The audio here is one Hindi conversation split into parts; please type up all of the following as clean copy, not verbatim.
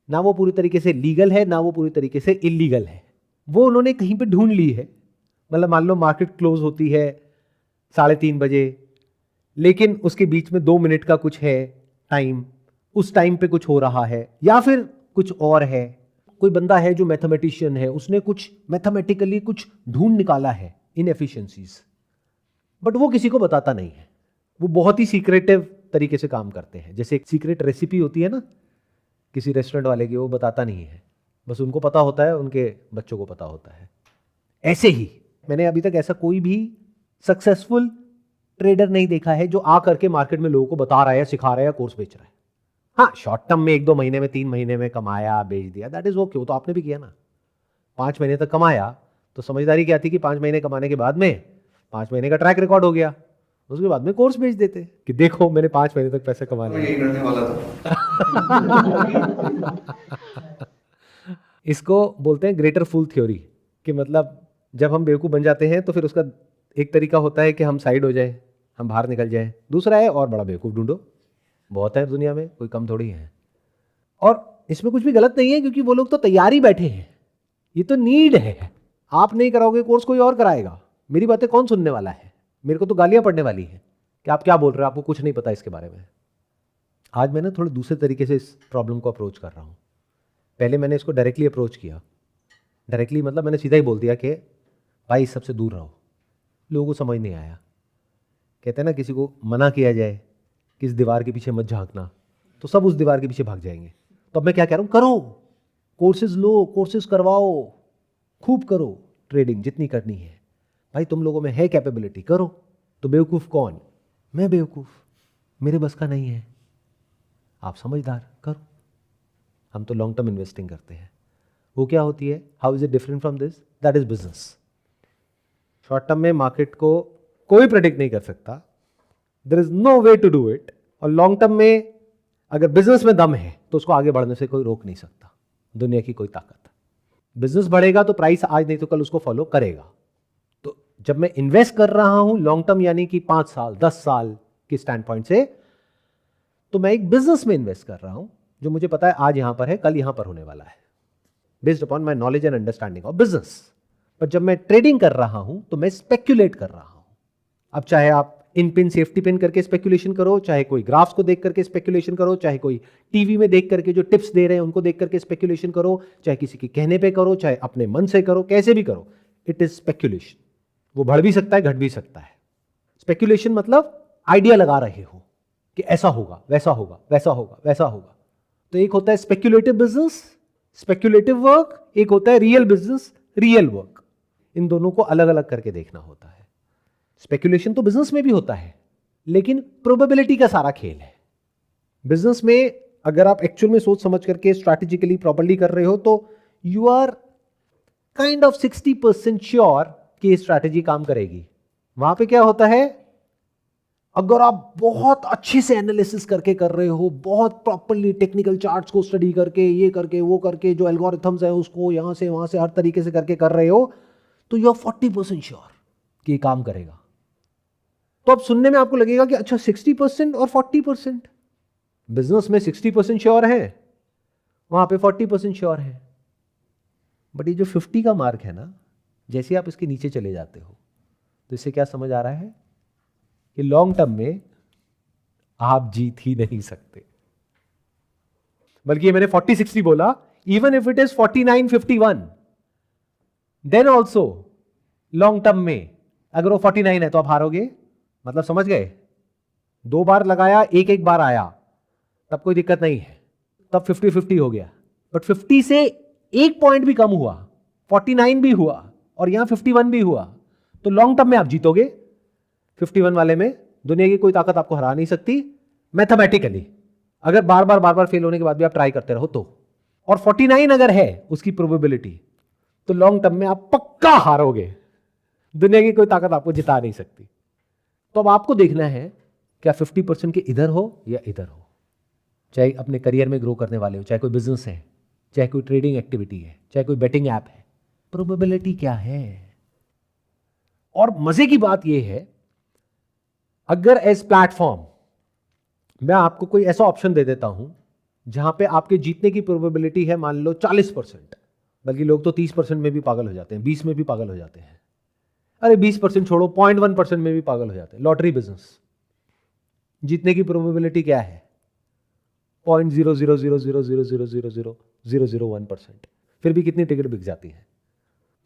ना वो पूरी तरीके से लीगल है, ना वो पूरी तरीके से इलीगल है, वो उन्होंने कहीं पे ढूंढ ली है। मतलब मान लो मार्केट क्लोज होती है 3:30 बजे, लेकिन उसके बीच में 2 मिनट का कुछ है टाइम, उस टाइम पे कुछ हो रहा है, या फिर कुछ और है, कोई बंदा है जो मैथमेटिशियन है, उसने कुछ मैथमेटिकली कुछ ढूंढ निकाला है इनएफिशिएंसीज, बट वो किसी को बताता नहीं है। वो बहुत ही सीक्रेटिव तरीके से काम करते हैं। जैसे एक सीक्रेट रेसिपी होती है ना किसी रेस्टोरेंट वाले की, वो बताता नहीं है, बस उनको पता होता है, उनके बच्चों को पता होता है। ऐसे ही मैंने अभी तक ऐसा कोई भी सक्सेसफुल ट्रेडर नहीं देखा है जो आ करके मार्केट में लोगों को बता रहा है, सिखा रहा है या कोर्स बेच रहा है। हाँ, शॉर्ट टर्म में 1-2 महीने में, 3 महीने में कमाया, बेच दिया, दैट इज ओके, वो तो आपने भी किया ना। 5 महीने तक कमाया तो समझदारी क्या थी कि 5 महीने कमाने के बाद में 5 महीने का ट्रैक रिकॉर्ड हो गया, उसके बाद में कोर्स बेच देते कि देखो मैंने 5 महीने तक पैसे कमा लिए। यही करने वाला था। इसको बोलते हैं ग्रेटर फूल थ्योरी, कि मतलब जब हम बेवकूफ़ बन जाते हैं तो फिर उसका एक तरीका होता है कि हम साइड हो जाए, हम बाहर निकल जाएं। दूसरा है और बड़ा बेवकूफ़ ढूंढो, बहुत है दुनिया में, कोई कम थोड़ी है। और इसमें कुछ भी गलत नहीं है, क्योंकि वो लोग तो तैयारी बैठे हैं, ये तो नीड है। आप नहीं कराओगे कोर्स, कोई और कराएगा। मेरी बातें कौन सुनने वाला है? मेरे को तो गालियां पड़ने वाली है कि आप क्या बोल रहे हो, आपको कुछ नहीं पता इसके बारे में। आज मैं ना थोड़े दूसरे तरीके से इस प्रॉब्लम को अप्रोच कर रहा हूँ। पहले मैंने इसको डायरेक्टली अप्रोच किया। डायरेक्टली मतलब मैंने सीधा ही बोल दिया कि भाई इस सबसे दूर रहो। लोगों को समझ नहीं आया। कहते हैं ना, किसी को मना किया जाए कि इस दीवार के पीछे मत झांकना, तो सब उस दीवार के पीछे भाग जाएंगे। तो अब मैं क्या कह रहा हूँ, करो कोर्सेज, लो कोर्सेज करवाओ, खूब करो ट्रेडिंग जितनी करनी है। भाई तुम लोगों में है कैपेबिलिटी, करो। तो बेवकूफ़ कौन? मैं बेवकूफ़, मेरे बस का नहीं है। आप समझदार, करो। हम तो लॉन्ग टर्म इन्वेस्टिंग करते हैं। वो क्या होती है, how is it different from this? That is business. Short term में मार्केट को कोई प्रेडिक्ट नहीं कर सकता, there is no way to do it. और लॉन्ग टर्म में अगर बिजनेस में दम है तो उसको आगे बढ़ने से कोई रोक नहीं सकता, दुनिया की कोई ताकत। बिजनेस बढ़ेगा तो प्राइस आज नहीं तो कल उसको फॉलो करेगा। तो जब मैं इन्वेस्ट कर रहा हूं लॉन्ग टर्म, यानी कि 5 साल 10 साल के स्टैंड पॉइंट से, तो मैं एक बिजनेस में इन्वेस्ट कर रहा हूं जो मुझे पता है आज यहां पर है, कल यहां पर होने वाला है, based upon my knowledge and understanding of business. पर जब मैं ट्रेडिंग कर रहा हूं तो मैं स्पेक्यूलेट कर रहा हूं। अब चाहे आप इन पिन सेफ्टी पिन करके स्पेक्यूलेशन करो, चाहे कोई ग्राफ्स को देख करके स्पेक्यूलेशन करो, चाहे कोई टीवी में देख करके जो टिप्स दे रहे हैं उनको देख करके स्पेक्यूलेशन करो, चाहे किसी के कहने पे करो, चाहे अपने मन से करो, कैसे भी करो, इट इज स्पेक्यूलेशन। वो बढ़ भी सकता है, घट भी सकता है। स्पेक्यूलेशन मतलब आइडिया लगा रहे हो कि ऐसा होगा, वैसा होगा, वैसा होगा, वैसा होगा। तो एक होता है स्पेक्यूलेटिव बिजनेस, स्पेक्यूलेटिव वर्क, एक होता है रियल बिजनेस, रियल वर्क। इन दोनों को अलग अलग करके देखना होता है। स्पेक्यूलेशन तो बिजनेस में भी होता है, लेकिन प्रोबेबिलिटी का सारा खेल है। बिजनेस में अगर आप एक्चुअल में सोच समझ करके स्ट्रैटेजिकली प्रॉपर्ली कर रहे हो तो you are kind of 60% sure कि स्ट्रैटेजी काम करेगी। वहां पे क्या होता है, अगर आप बहुत अच्छे से एनालिसिस करके कर रहे हो, बहुत प्रॉपर्ली टेक्निकल चार्ट्स को स्टडी करके, ये करके वो करके, जो एल्गोरिथम्स है उसको यहां से वहां से हर तरीके से करके कर रहे हो, तो यू आर 40% श्योर कि ये काम करेगा। तो अब सुनने में आपको लगेगा कि अच्छा 60% और 40%, बिजनेस में 60% श्योर है, वहां पे 40% श्योर है। बट ये जो 50 का मार्क है ना, जैसे आप इसके नीचे चले जाते हो तो इससे क्या समझ आ रहा है कि लॉन्ग टर्म में आप जीत ही नहीं सकते। बल्कि ये मैंने 40-60 बोला, even if it is 49-51, then also long term में अगर वो 49 है तो आप हारोगे। मतलब समझ गए? 2 बार लगाया, एक एक बार आया, तब कोई दिक्कत नहीं है, तब 50-50 हो गया। बट 50 से 1 पॉइंट भी कम हुआ, 49 भी हुआ और यहां 51 भी हुआ, तो लॉन्ग टर्म में आप जीतोगे। 51 वाले में दुनिया की कोई ताकत आपको हरा नहीं सकती मैथमेटिकली, अगर बार बार फेल होने के बाद भी आप ट्राई करते रहो तो। और 49 अगर है उसकी प्रोबेबिलिटी, तो लॉन्ग टर्म में आप पक्का हारोगे, दुनिया की कोई ताकत आपको जिता नहीं सकती। तो अब आपको देखना है क्या 50% के इधर हो या इधर हो, चाहे अपने करियर में ग्रो करने वाले हो, चाहे कोई बिजनेस है, चाहे कोई ट्रेडिंग एक्टिविटी है, चाहे कोई बेटिंग ऐप है, प्रोबेबिलिटी क्या है। और मजे की बात यह है, अगर एज प्लेटफॉर्म मैं आपको कोई ऐसा ऑप्शन दे देता हूं जहां पे आपके जीतने की प्रोबेबिलिटी है मान लो 40%, बल्कि लोग तो 30% में भी पागल हो जाते हैं, 20 में भी पागल हो जाते हैं, अरे 20% छोड़ो 0.1% में भी पागल हो जाते हैं। लॉटरी बिजनेस जीतने की प्रोबेबिलिटी क्या है? 0.00000000001%। फिर भी कितनी टिकट बिक जाती है?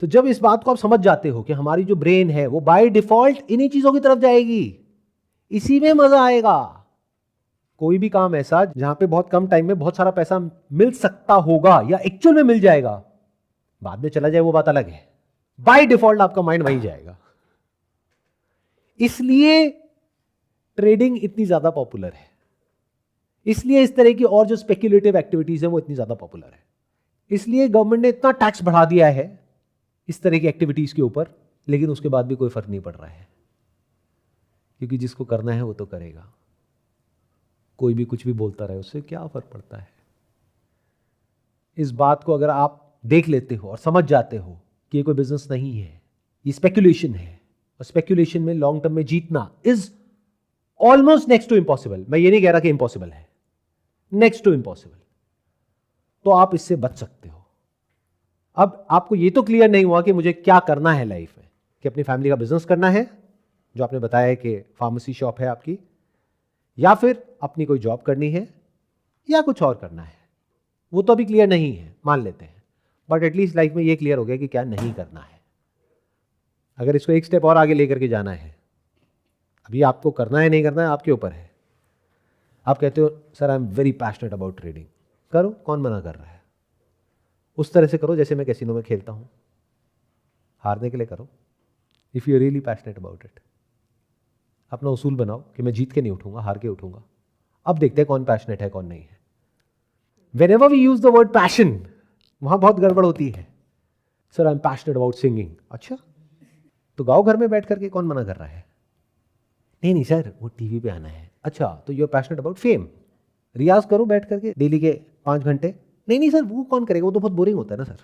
तो जब इस बात को आप समझ जाते हो कि हमारी जो ब्रेन है वो बाय डिफॉल्ट इन्हीं चीजों की तरफ जाएगी, इसी में मजा आएगा। कोई भी काम ऐसा जहां पे बहुत कम टाइम में बहुत सारा पैसा मिल सकता होगा या एक्चुअल में मिल जाएगा, बाद में चला जाए वो बात अलग है, बाय डिफॉल्ट आपका माइंड वहीं जाएगा। इसलिए ट्रेडिंग इतनी ज्यादा पॉपुलर है, इसलिए इस तरह की और जो स्पेक्युलेटिव एक्टिविटीज है वो इतनी ज्यादा पॉपुलर है, इसलिए गवर्नमेंट ने इतना टैक्स बढ़ा दिया है इस तरह की एक्टिविटीज के ऊपर, लेकिन उसके बाद भी कोई फर्क नहीं पड़ रहा है, क्योंकि जिसको करना है वो तो करेगा। कोई भी कुछ भी बोलता रहे, उससे क्या फर्क पड़ता है। इस बात को अगर आप देख लेते हो और समझ जाते हो कि ये कोई बिजनेस नहीं है, ये स्पेक्युलेशन है, और स्पेक्युलेशन में लॉन्ग टर्म में जीतना is almost next to impossible. मैं ये नहीं कह रहा कि इम्पॉसिबल है, नेक्स्ट टू इम्पॉसिबल, तो आप इससे बच सकते हो। अब आपको ये तो क्लियर नहीं हुआ कि मुझे क्या करना है लाइफ में, कि अपनी फैमिली का बिजनेस करना है, जो आपने बताया है कि फार्मेसी शॉप है आपकी, या फिर अपनी कोई जॉब करनी है, या कुछ और करना है। वो तो अभी क्लियर नहीं है, मान लेते हैं, बट एटलीस्ट लाइफ में ये क्लियर हो गया कि क्या नहीं करना है। अगर इसको एक स्टेप और आगे लेकर के जाना है, अभी आपको करना है नहीं करना है आपके ऊपर है। आप कहते हो sir I am very passionate about trading, करो, कौन मना कर रहा है। उस तरह से करो जैसे मैं कैसीनो में खेलता हूं, हारने के लिए करो। If you really passionate about it, अपना उसूल बनाओ कि मैं जीत के नहीं उठूंगा, हार के उठूंगा। अब देखते हैं कौन पैशनेट है कौन नहीं है। Whenever we use the word passion, वहां बहुत गड़बड़ होती है। Sir I am passionate about singing, अच्छा तो गाओ घर में बैठ करके, कौन मना कर रहा है। नहीं नहीं सर वो टीवी पे आना है, अच्छा तो you are passionate about fame, रियाज करो बैठ करके डेली के 5 घंटे। नहीं नहीं सर वो कौन करेगा, वो तो बहुत बोरिंग होता है ना sir.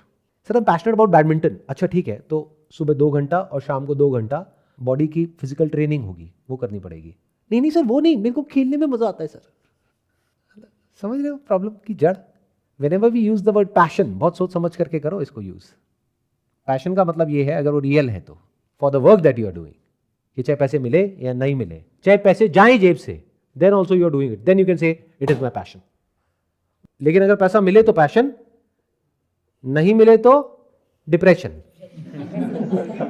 Sir I am passionate about badminton, अच्छा ठीक है तो सुबह 2 घंटा और शाम को 2 घंटा बॉडी की फिजिकल ट्रेनिंग होगी, वो करनी पड़ेगी। नहीं नहीं सर वो नहीं, मेरे को खेलने में मजा आता है सर। समझ रहे हो प्रॉब्लम की जड़। Whenever we use the word passion, बहुत सोच समझ करके करो इसको यूज। पैशन का मतलब ये है, अगर वो रियल है तो, for the work that you are doing, कि चाहे पैसे मिले या नहीं मिले, चाहे पैसे जाए जेब से, then also you are doing it, then you can say it is my passion. लेकिन अगर पैसा मिले तो पैशन, नहीं मिले तो डिप्रेशन,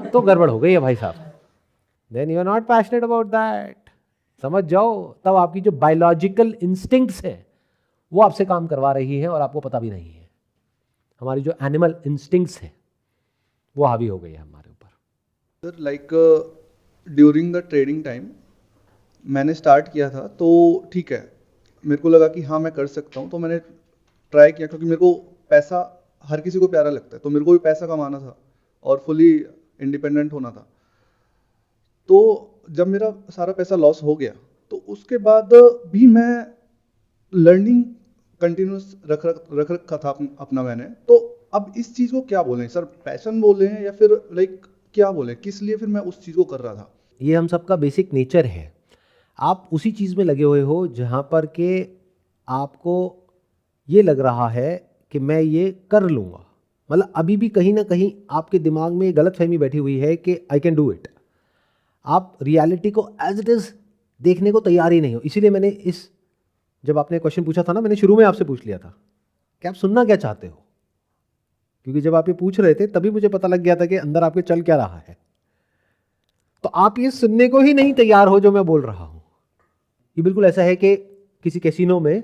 तो गड़बड़ हो गई है भाई साहब, then you are not passionate about that. समझ जाओ, तब आपकी जो बायोलॉजिकल इंस्टिंक्ट्स है वो आपसे काम करवा रही है और आपको पता भी नहीं है। हमारी जो एनिमल इंस्टिंक्ट्स है वो हावी हो गई है हमारे ऊपर। Sir like during the trading time मैंने स्टार्ट किया था, तो ठीक है मेरे को लगा कि हाँ मैं कर सकता हूँ, तो मैंने ट्राई किया, क्योंकि मेरे को पैसा हर किसी को प्यारा लगता है, तो मेरे को भी पैसा कमाना था और फुली इंडिपेंडेंट होना था। तो जब मेरा सारा पैसा लॉस हो गया, तो उसके बाद भी मैं लर्निंग कंटिन्यूस रख रखा था अपना मैंने। तो अब इस चीज़ को क्या बोलें सर, पैशन बोले हैं या फिर लाइक क्या बोलें, किस लिए फिर मैं उस चीज़ को कर रहा था। ये हम सबका बेसिक नेचर है। आप उसी चीज़ में लगे हुए हो जहाँ पर के आपको ये लग रहा है कि मैं ये कर लूँगा। मतलब अभी भी कहीं ना कहीं आपके दिमाग में गलत फहमी बैठी हुई है कि आई कैन डू इट। आप रियलिटी को एज इट इज़ देखने को तैयार ही नहीं हो। इसीलिए मैंने जब आपने क्वेश्चन पूछा था ना, मैंने शुरू में आपसे पूछ लिया था कि आप सुनना क्या चाहते हो, क्योंकि जब आप ये पूछ रहे थे तभी मुझे पता लग गया था कि अंदर आपके चल क्या रहा है। तो आप ये सुनने को ही नहीं तैयार हो जो मैं बोल रहा हूं। ये बिल्कुल ऐसा है कि किसी कैसीनो में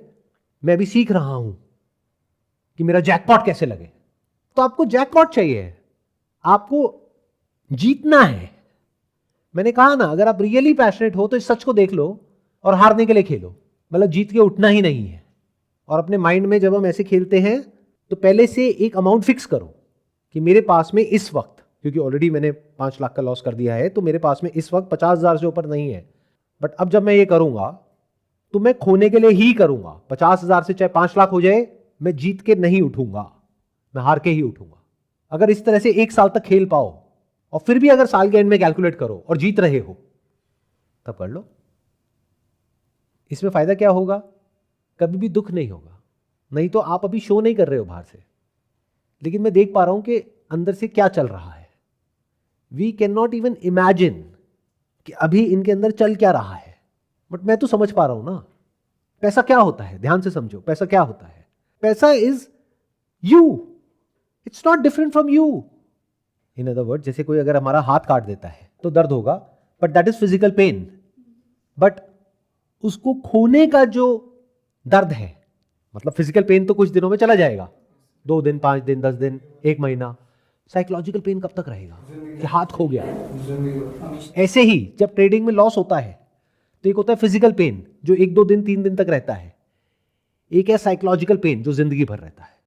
मैं अभी सीख रहा हूं कि मेरा जैकपॉट कैसे लगे। तो आपको जैकपॉट चाहिए, आपको जीतना है। मैंने कहा ना, अगर आप रियली पैशनेट हो तो इस सच को देख लो और हारने के लिए खेलो, मतलब जीत के उठना ही नहीं है। और अपने माइंड में जब हम ऐसे खेलते हैं तो पहले से एक अमाउंट फिक्स करो कि मेरे पास में इस वक्त, क्योंकि ऑलरेडी मैंने 5 लाख का लॉस कर दिया है, तो मेरे पास में इस वक्त 50,000 से ऊपर नहीं है। बट अब जब मैं ये करूंगा तो मैं खोने के लिए ही करूंगा। 50,000 से चाहे 5 लाख हो जाए, मैं जीत के नहीं उठूंगा, मैं हार के ही उठूंगा। अगर इस तरह से 1 साल तक खेल पाओ और फिर भी अगर साल के एंड में कैलकुलेट करो और जीत रहे हो, तब कर लो। इसमें फायदा क्या होगा, कभी भी दुख नहीं होगा। नहीं तो आप अभी शो नहीं कर रहे हो बाहर से, लेकिन मैं देख पा रहा हूं कि अंदर से क्या चल रहा है। We can not even imagine कि अभी इनके अंदर चल क्या रहा है, बट मैं तो समझ पा रहा हूं ना। पैसा क्या होता है, ध्यान से समझो, पैसा क्या होता है। पैसा is you, it's not different from you. In other word, जैसे कोई अगर हमारा हाथ काट देता है तो दर्द होगा, but that is physical pain. But उसको खोने का जो दर्द है, मतलब फिजिकल पेन तो कुछ दिनों में चला जाएगा, 2 दिन, 5 दिन, 10 दिन, 1 महीना। साइकोलॉजिकल पेन कब तक रहेगा कि हाथ खो गया। ऐसे ही जब ट्रेडिंग में लॉस होता है तो एक होता है फिजिकल पेन जो 1-2 दिन, 3 दिन तक रहता है, एक है साइकोलॉजिकल पेन जो जिंदगी भर रहता है।